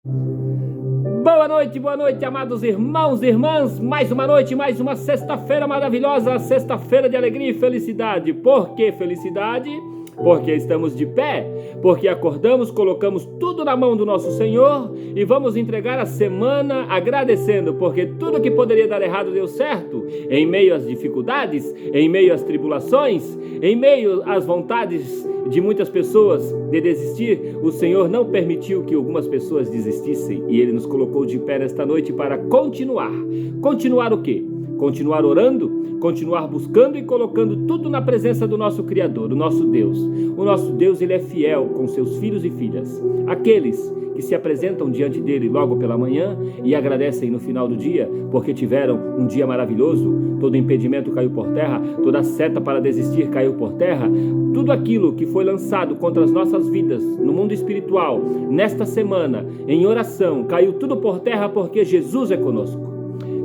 Boa noite, amados irmãos e irmãs. Mais uma noite, mais uma sexta-feira maravilhosa, sexta-feira de alegria e felicidade. Por que felicidade? Porque estamos de pé, porque acordamos, colocamos tudo na mão do nosso Senhor e vamos entregar a semana agradecendo, porque tudo que poderia dar errado deu certo, em meio às dificuldades, em meio às tribulações, em meio às vontades de muitas pessoas de desistir. O Senhor não permitiu que algumas pessoas desistissem e Ele nos colocou de pé nesta noite para continuar. Continuar o quê? Continuar orando, continuar buscando e colocando tudo na presença do nosso Criador, do nosso Deus. O nosso Deus, Ele é fiel com seus filhos e filhas, aqueles que se apresentam diante dele logo pela manhã e agradecem no final do dia, porque tiveram um dia maravilhoso, todo impedimento caiu por terra, toda seta para desistir caiu por terra, tudo aquilo que foi lançado contra as nossas vidas no mundo espiritual, nesta semana, em oração, caiu tudo por terra porque Jesus é conosco.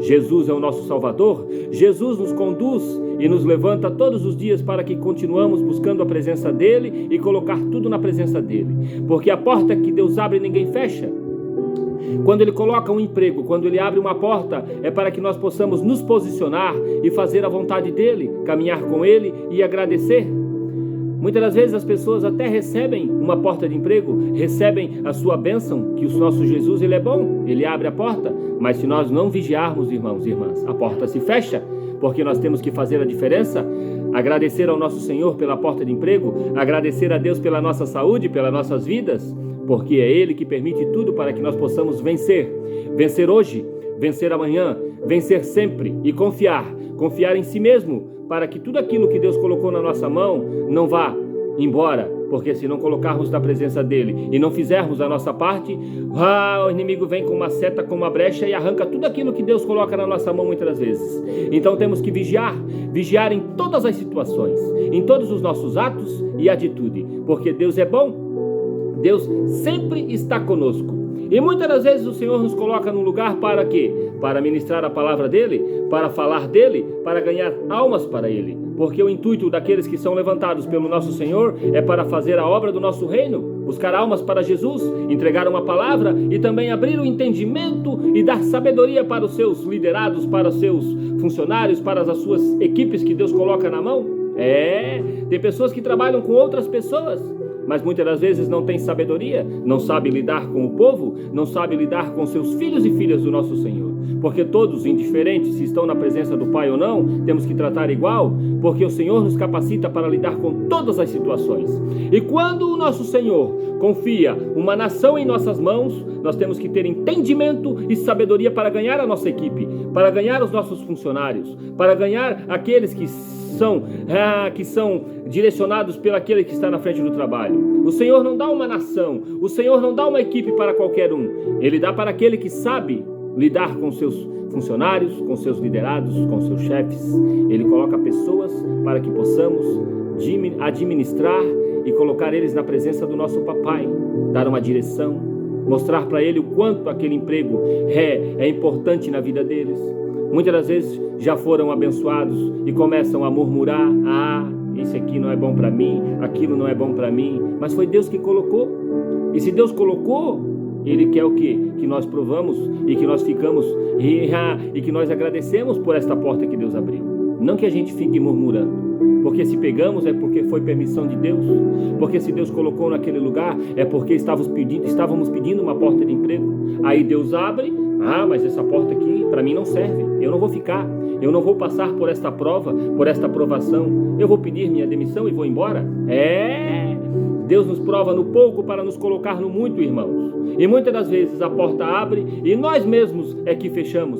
Jesus é o nosso Salvador, Jesus nos conduz e nos levanta todos os dias para que continuamos buscando a presença dEle e colocar tudo na presença dEle, porque a porta que Deus abre ninguém fecha. Quando Ele coloca um emprego, quando Ele abre uma porta, é para que nós possamos nos posicionar e fazer a vontade dEle, caminhar com Ele e agradecer. Muitas das vezes as pessoas até recebem uma porta de emprego, recebem a sua bênção, que o nosso Jesus, Ele é bom, Ele abre a porta, mas se nós não vigiarmos, irmãos e irmãs, a porta se fecha, porque nós temos que fazer a diferença, agradecer ao nosso Senhor pela porta de emprego, agradecer a Deus pela nossa saúde, pelas nossas vidas, porque é Ele que permite tudo para que nós possamos vencer hoje, vencer amanhã, vencer sempre e confiar em si mesmo, para que tudo aquilo que Deus colocou na nossa mão não vá embora, porque se não colocarmos na presença dEle e não fizermos a nossa parte, o inimigo vem com uma seta, com uma brecha e arranca tudo aquilo que Deus coloca na nossa mão muitas vezes. Então temos que vigiar em todas as situações, em todos os nossos atos e atitude, porque Deus é bom, Deus sempre está conosco. E muitas das vezes o Senhor nos coloca num lugar para quê? Para ministrar a palavra dEle, para falar dEle, para ganhar almas para Ele. Porque o intuito daqueles que são levantados pelo nosso Senhor é para fazer a obra do nosso reino, buscar almas para Jesus, entregar uma palavra e também abrir o entendimento e dar sabedoria para os seus liderados, para os seus funcionários, para as suas equipes que Deus coloca na mão. Tem pessoas que trabalham com outras pessoas, mas muitas das vezes não tem sabedoria, não sabe lidar com o povo, não sabe lidar com seus filhos e filhas do nosso Senhor. Porque todos, indiferentes se estão na presença do Pai ou não, temos que tratar igual, porque o Senhor nos capacita para lidar com todas as situações. E quando o nosso Senhor confia uma nação em nossas mãos, nós temos que ter entendimento e sabedoria para ganhar a nossa equipe, para ganhar os nossos funcionários, para ganhar aqueles que são direcionados pelo aquele que está na frente do trabalho. O Senhor não dá uma nação, o Senhor não dá uma equipe para qualquer um, Ele dá para aquele que sabe lidar com seus funcionários, com seus liderados, com seus chefes. Ele coloca pessoas para que possamos administrar e colocar eles na presença do nosso papai, dar uma direção, mostrar para ele o quanto aquele emprego é importante na vida deles. Muitas das vezes já foram abençoados e começam a murmurar: isso aqui não é bom para mim, aquilo não é bom para mim, mas foi Deus que colocou. E se Deus colocou, Ele quer o quê? Que nós provamos e que nós ficamos e que nós agradecemos por esta porta que Deus abriu. Não que a gente fique murmurando, porque se pegamos é porque foi permissão de Deus, porque se Deus colocou naquele lugar é porque estávamos pedindo uma porta de emprego. Aí Deus abre: mas essa porta aqui para mim não serve, eu não vou ficar, eu não vou passar por esta prova, por esta provação, eu vou pedir minha demissão e vou embora. Deus nos prova no pouco para nos colocar no muito, irmãos. E muitas das vezes a porta abre e nós mesmos é que fechamos.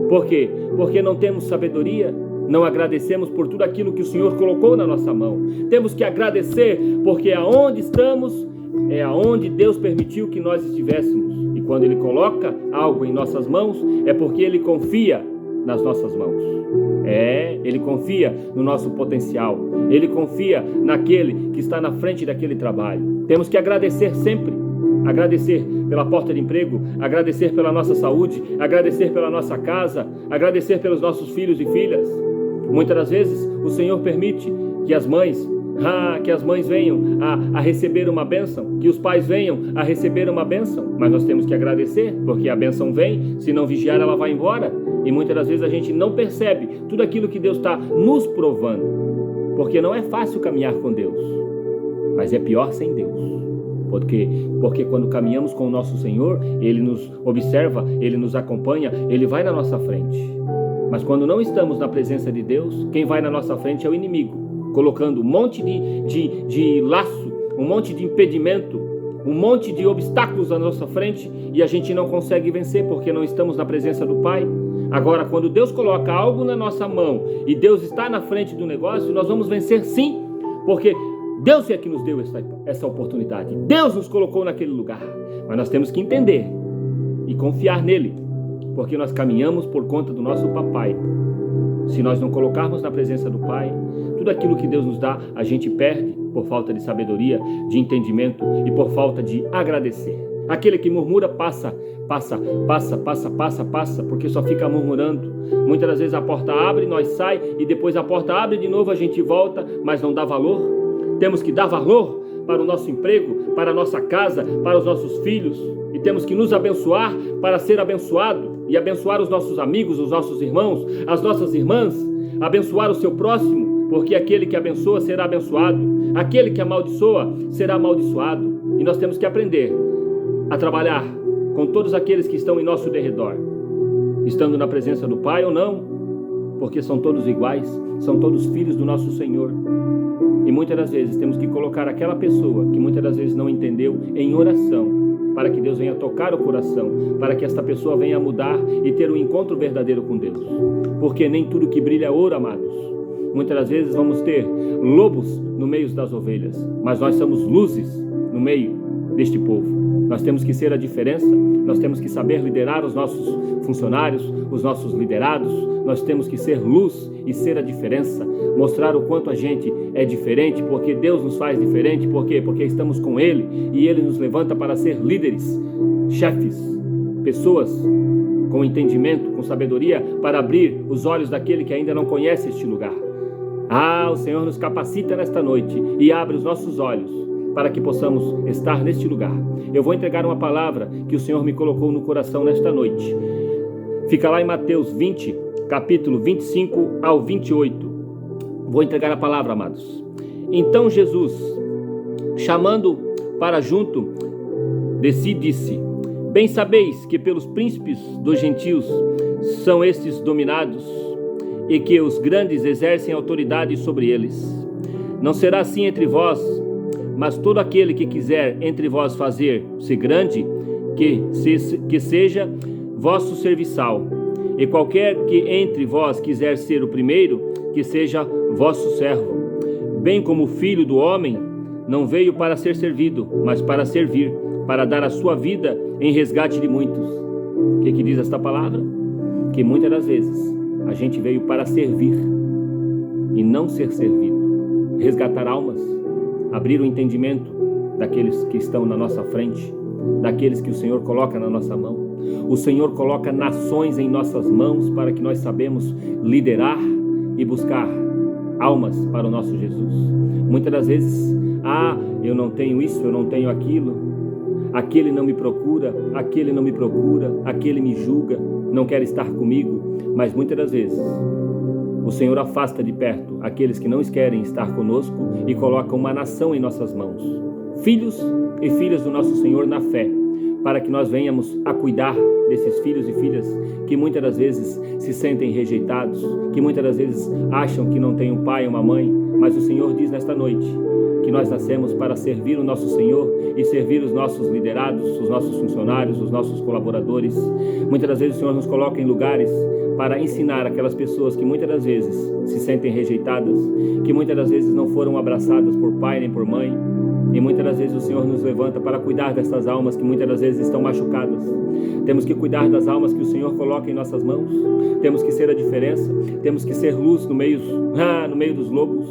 Por quê? Porque não temos sabedoria, não agradecemos por tudo aquilo que o Senhor colocou na nossa mão. Temos que agradecer, porque aonde estamos é aonde Deus permitiu que nós estivéssemos. E quando Ele coloca algo em nossas mãos, é porque Ele confia nas nossas mãos. Ele confia no nosso potencial, Ele confia naquele que está na frente daquele trabalho. Temos que agradecer sempre, agradecer pela porta de emprego, agradecer pela nossa saúde, agradecer pela nossa casa, agradecer pelos nossos filhos e filhas. Muitas das vezes o Senhor permite que as mães Que as mães venham a receber uma bênção, que os pais venham a receber uma bênção, mas nós temos que agradecer, porque a bênção vem, se não vigiar ela vai embora, e muitas das vezes a gente não percebe tudo aquilo que Deus está nos provando, porque não é fácil caminhar com Deus, mas é pior sem Deus, porque quando caminhamos com o nosso Senhor, Ele nos observa, Ele nos acompanha, Ele vai na nossa frente, mas quando não estamos na presença de Deus, quem vai na nossa frente é o inimigo, colocando um monte de laço, um monte de impedimento, um monte de obstáculos à nossa frente, e a gente não consegue vencer porque não estamos na presença do Pai. Agora, quando Deus coloca algo na nossa mão e Deus está na frente do negócio, nós vamos vencer sim, porque Deus é que nos deu essa oportunidade, Deus nos colocou naquele lugar, mas nós temos que entender e confiar nele, porque nós caminhamos por conta do nosso papai. Se nós não colocarmos na presença do Pai, tudo aquilo que Deus nos dá, a gente perde por falta de sabedoria, de entendimento e por falta de agradecer. Aquele que murmura passa, porque só fica murmurando. Muitas das vezes a porta abre, nós sai e depois a porta abre de novo, a gente volta, mas não dá valor. Temos que dar valor para o nosso emprego, para a nossa casa, para os nossos filhos, e temos que nos abençoar para ser abençoado e abençoar os nossos amigos, os nossos irmãos, as nossas irmãs, abençoar o seu próximo, porque aquele que abençoa será abençoado, aquele que amaldiçoa será amaldiçoado, e nós temos que aprender a trabalhar com todos aqueles que estão em nosso derredor, estando na presença do Pai ou não, porque são todos iguais, são todos filhos do nosso Senhor. E muitas das vezes temos que colocar aquela pessoa que muitas das vezes não entendeu em oração, para que Deus venha tocar o coração, para que esta pessoa venha mudar e ter um encontro verdadeiro com Deus. Porque nem tudo que brilha é ouro, amados. Muitas das vezes vamos ter lobos no meio das ovelhas, mas nós somos luzes no meio deste povo. Nós temos que ser a diferença, nós temos que saber liderar os nossos funcionários, os nossos liderados, nós temos que ser luz e ser a diferença, mostrar o quanto a gente é diferente, porque Deus nos faz diferente, por quê? Porque estamos com Ele e Ele nos levanta para ser líderes, chefes, pessoas com entendimento, com sabedoria, para abrir os olhos daquele que ainda não conhece este lugar. O Senhor nos capacita nesta noite e abre os nossos olhos para que possamos estar neste lugar. Eu vou entregar uma palavra que o Senhor me colocou no coração nesta noite. Fica lá em Mateus 20, capítulo 25 ao 28. Vou entregar a palavra, amados. Então Jesus, chamando para junto de si, disse: Bem sabeis que pelos príncipes dos gentios são estes dominados, e que os grandes exercem autoridade sobre eles. Não será assim entre vós, mas todo aquele que quiser entre vós fazer-se grande, que seja vosso serviçal. E qualquer que entre vós quiser ser o primeiro, que seja vosso servo. Bem como o Filho do Homem não veio para ser servido, mas para servir, para dar a sua vida em resgate de muitos. O que diz esta palavra? Que muitas das vezes a gente veio para servir e não ser servido. Resgatar almas, abrir o entendimento daqueles que estão na nossa frente, daqueles que o Senhor coloca na nossa mão. O Senhor coloca nações em nossas mãos para que nós sabemos liderar e buscar almas para o nosso Jesus. Muitas das vezes, eu não tenho isso, eu não tenho aquilo, aquele não me procura, aquele não me procura, aquele me julga, não quer estar comigo, mas muitas das vezes o Senhor afasta de perto aqueles que não querem estar conosco e coloca uma nação em nossas mãos, filhos e filhas do nosso Senhor na fé, para que nós venhamos a cuidar desses filhos e filhas que muitas das vezes se sentem rejeitados, que muitas das vezes acham que não tem um pai ou uma mãe, mas o Senhor diz nesta noite que nós nascemos para servir o nosso Senhor e servir os nossos liderados, os nossos funcionários, os nossos colaboradores. Muitas das vezes o Senhor nos coloca em lugares para ensinar aquelas pessoas que muitas das vezes se sentem rejeitadas, que muitas das vezes não foram abraçadas por pai nem por mãe, e muitas das vezes o Senhor nos levanta para cuidar dessas almas que muitas das vezes estão machucadas. Temos que cuidar das almas que o Senhor coloca em nossas mãos, temos que ser a diferença, temos que ser luz no meio dos lobos,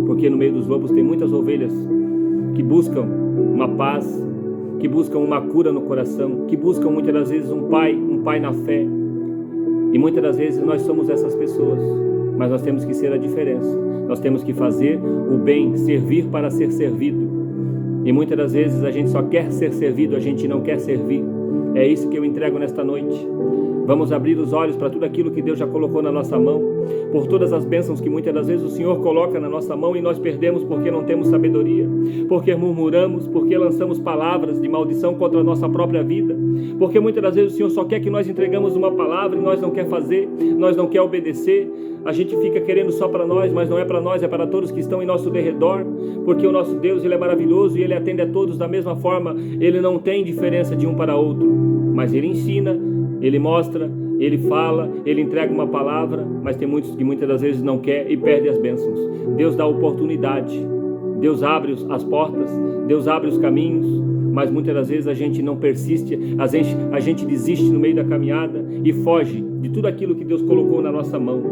porque no meio dos lobos tem muitas ovelhas que buscam uma paz, que buscam uma cura no coração, que buscam muitas das vezes um pai na fé, e muitas das vezes nós somos essas pessoas, mas nós temos que ser a diferença. Nós temos que fazer o bem, servir para ser servido. E muitas das vezes a gente só quer ser servido, a gente não quer servir. É isso que eu entrego nesta noite. Vamos abrir os olhos para tudo aquilo que Deus já colocou na nossa mão, por todas as bênçãos que muitas das vezes o Senhor coloca na nossa mão e nós perdemos porque não temos sabedoria, porque murmuramos, porque lançamos palavras de maldição contra a nossa própria vida, porque muitas das vezes o Senhor só quer que nós entregamos uma palavra e nós não quer fazer, nós não quer obedecer. A gente fica querendo só para nós, mas não é para nós, é para todos que estão em nosso derredor, porque o nosso Deus, Ele é maravilhoso e Ele atende a todos da mesma forma. Ele não tem diferença de um para outro, mas Ele ensina, Ele mostra, Ele fala, Ele entrega uma palavra, mas tem muitos que muitas das vezes não quer e perde as bênçãos. Deus dá oportunidade, Deus abre as portas, Deus abre os caminhos, mas muitas das vezes a gente não persiste, a gente desiste no meio da caminhada e foge de tudo aquilo que Deus colocou na nossa mão,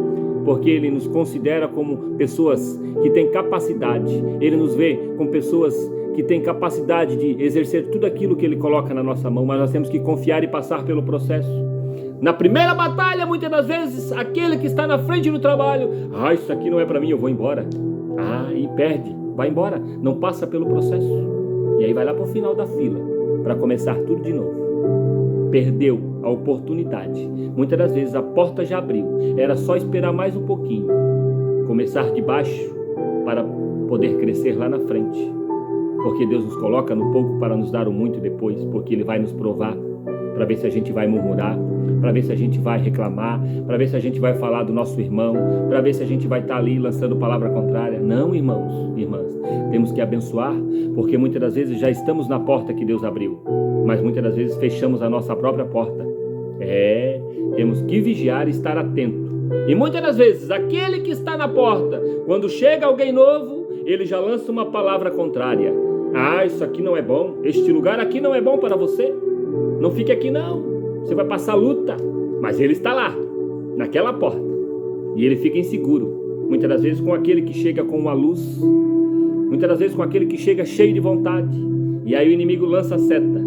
porque Ele nos considera como pessoas que têm capacidade, Ele nos vê como pessoas que têm capacidade de exercer tudo aquilo que Ele coloca na nossa mão, mas nós temos que confiar e passar pelo processo. Na primeira batalha, muitas das vezes, aquele que está na frente do trabalho, isso aqui não é para mim, eu vou embora. E perde, vai embora, não passa pelo processo. E aí vai lá para o final da fila, para começar tudo de novo. Perdeu a oportunidade. Muitas das vezes a porta já abriu, era só esperar mais um pouquinho, começar de baixo para poder crescer lá na frente. Porque Deus nos coloca no pouco para nos dar o muito depois, porque Ele vai nos provar, para ver se a gente vai murmurar, para ver se a gente vai reclamar, para ver se a gente vai falar do nosso irmão, para ver se a gente vai estar ali lançando palavra contrária. Não, irmãos, irmãs, temos que abençoar, porque muitas das vezes já estamos na porta que Deus abriu, mas muitas das vezes fechamos a nossa própria porta. Temos que vigiar e estar atento. E muitas das vezes, aquele que está na porta, quando chega alguém novo, ele já lança uma palavra contrária. Isso aqui não é bom, este lugar aqui não é bom para você, não fique aqui não, você vai passar luta. Mas ele está lá, naquela porta, e ele fica inseguro, muitas das vezes com aquele que chega com uma luz, muitas das vezes com aquele que chega cheio de vontade, e aí o inimigo lança a seta,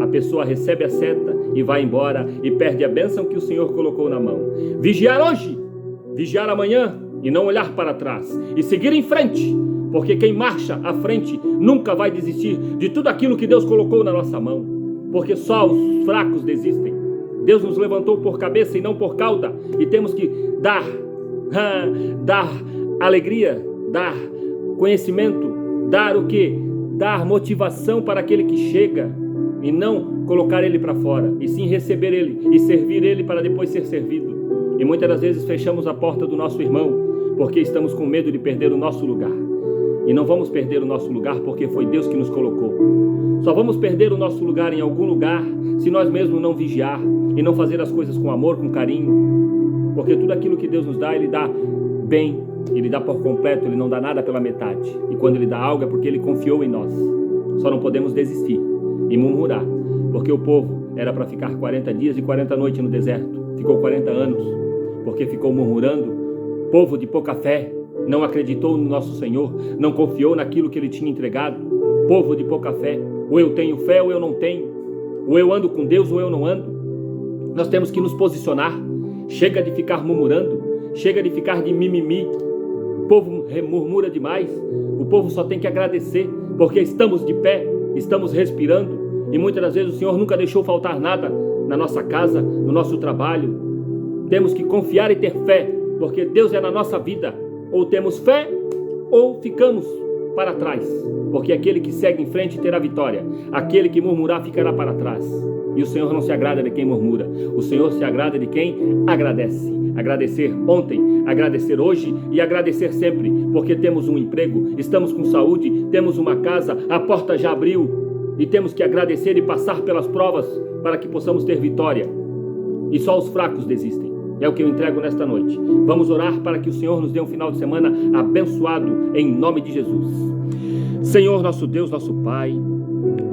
a pessoa recebe a seta e vai embora e perde a bênção que o Senhor colocou na mão. Vigiar hoje, vigiar amanhã e não olhar para trás e seguir em frente, porque quem marcha à frente nunca vai desistir de tudo aquilo que Deus colocou na nossa mão, porque só os fracos desistem. Deus nos levantou por cabeça e não por cauda, e temos que dar alegria, dar conhecimento, dar o quê? Dar motivação para aquele que chega, e não colocar ele para fora, e sim receber ele e servir ele para depois ser servido. E muitas das vezes fechamos a porta do nosso irmão porque estamos com medo de perder o nosso lugar. E não vamos perder o nosso lugar porque foi Deus que nos colocou. Só vamos perder o nosso lugar em algum lugar se nós mesmos não vigiar e não fazer as coisas com amor, com carinho. Porque tudo aquilo que Deus nos dá, Ele dá bem, Ele dá por completo, Ele não dá nada pela metade. E quando Ele dá algo é porque Ele confiou em nós. Só não podemos desistir e murmurar, porque o povo era para ficar 40 dias e 40 noites no deserto. Ficou 40 anos, porque ficou murmurando. Povo de pouca fé, não acreditou no nosso Senhor, não confiou naquilo que Ele tinha entregado. Povo de pouca fé, ou eu tenho fé ou eu não tenho, ou eu ando com Deus ou eu não ando. Nós temos que nos posicionar. Chega de ficar murmurando, chega de ficar de mimimi. O povo murmura demais, o povo só tem que agradecer, porque estamos de pé, estamos respirando, e muitas das vezes o Senhor nunca deixou faltar nada na nossa casa, no nosso trabalho. Temos que confiar e ter fé, porque Deus é na nossa vida. Ou temos fé, ou ficamos para trás, porque aquele que segue em frente terá vitória, aquele que murmurar ficará para trás. E o Senhor não se agrada de quem murmura, o Senhor se agrada de quem agradece. Agradecer ontem, agradecer hoje e agradecer sempre, porque temos um emprego, estamos com saúde, temos uma casa, a porta já abriu, e temos que agradecer e passar pelas provas para que possamos ter vitória. E só os fracos desistem. É o que eu entrego nesta noite. Vamos orar para que o Senhor nos dê um final de semana abençoado em nome de Jesus. Senhor, nosso Deus, nosso Pai,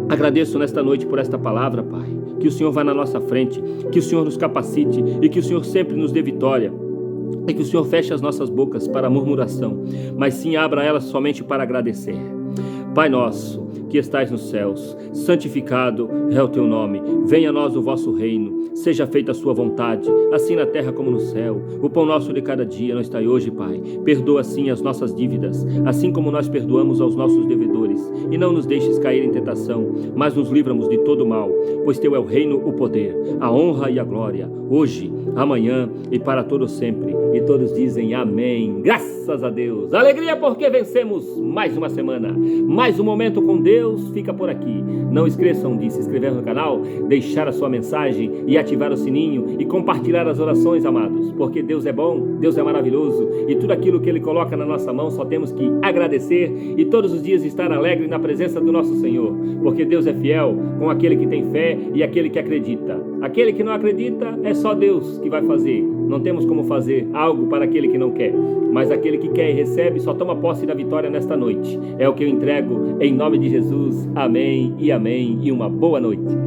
agradeço nesta noite por esta palavra, Pai. Que o Senhor vá na nossa frente, que o Senhor nos capacite e que o Senhor sempre nos dê vitória. E que o Senhor feche as nossas bocas para a murmuração, mas sim abra elas somente para agradecer. Pai nosso, que estais nos céus, santificado é o teu nome. Venha a nós o vosso reino. Seja feita a sua vontade, assim na terra como no céu. O pão nosso de cada dia nos dai hoje, Pai. Perdoa, assim, as nossas dívidas, assim como nós perdoamos aos nossos devedores. E não nos deixes cair em tentação, mas nos livra-nos de todo mal. Pois teu é o reino, o poder, a honra e a glória, hoje, amanhã e para todo sempre. E todos dizem amém. Graças a Deus. Alegria porque vencemos mais uma semana. Mais um momento com Deus fica por aqui. Não esqueçam de se inscrever no canal, deixar a sua mensagem e ativar o sininho e compartilhar as orações, amados, porque Deus é bom, Deus é maravilhoso e tudo aquilo que Ele coloca na nossa mão só temos que agradecer e todos os dias estar alegre na presença do nosso Senhor, porque Deus é fiel com aquele que tem fé e aquele que acredita. Aquele que não acredita é só Deus que vai fazer. Não temos como fazer algo para aquele que não quer, mas aquele que quer e recebe só toma posse da vitória nesta noite. É o que eu entrego em nome de Jesus. Amém e amém e uma boa noite.